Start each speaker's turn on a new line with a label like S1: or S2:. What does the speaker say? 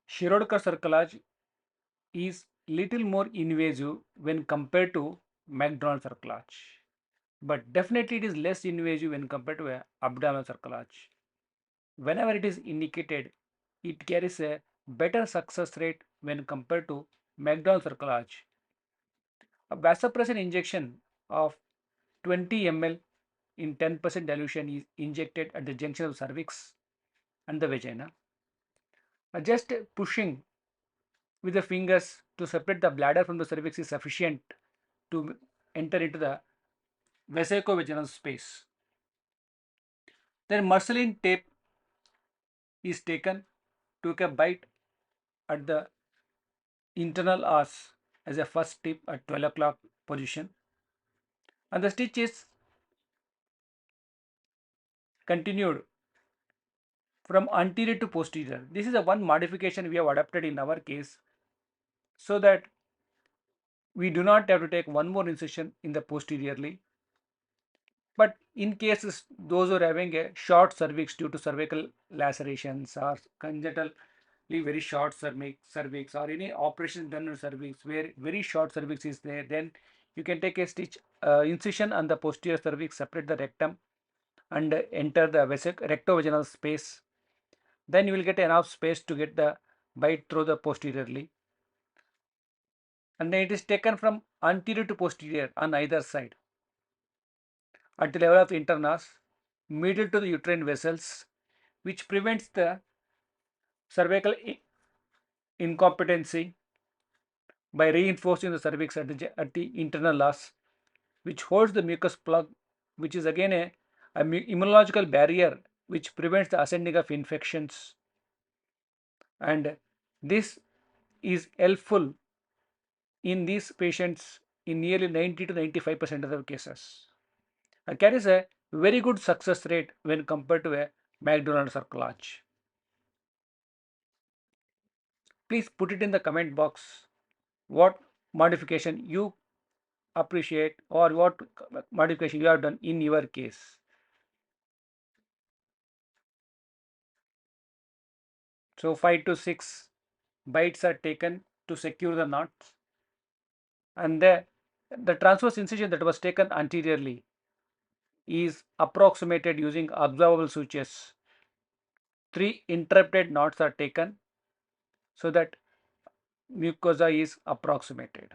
S1: Shirodkar Cerclage is little more invasive when compared to McDonald cerclage, but definitely it is less invasive when compared to a abdominal cerclage. Whenever it is indicated, it carries a better success rate when compared to McDonald cerclage. A vasopressin injection of 20 ml in 10% dilution is injected at the junction of cervix and the vagina. Just pushing with the fingers to separate the bladder from the cervix is sufficient to enter into the vesicovaginal space. Then marceline tape is taken, took a bite at the internal arch as a first tip at 12 o'clock position, and the stitch is continued from anterior to posterior. This is a one modification we have adapted in our case so that we do not have to take one more incision in the posteriorly. But in cases those who are having a short cervix due to cervical lacerations or congenitally very short cervix or any operation done on cervix where very short cervix is there, then you can take a stitch incision on the posterior cervix, separate the rectum and enter the rectovaginal space. Then you will get enough space to get the bite through the posteriorly, and then it is taken from anterior to posterior on either side at the level of internas, middle to the uterine vessels, which prevents the cervical incompetency by reinforcing the cervix at the internal os, which holds the mucus plug, which is again a immunological barrier which prevents the ascending of infections. And this is helpful in these patients in nearly 90 to 95% of the cases. It carries a very good success rate when compared to a McDonald cerclage. Please put it in the comment box what modification you appreciate or what modification you have done in your case. So 5 to 6 bites are taken to secure the knots, and the transverse incision that was taken anteriorly is approximated using observable sutures. 3 interrupted knots are taken so that mucosa is approximated.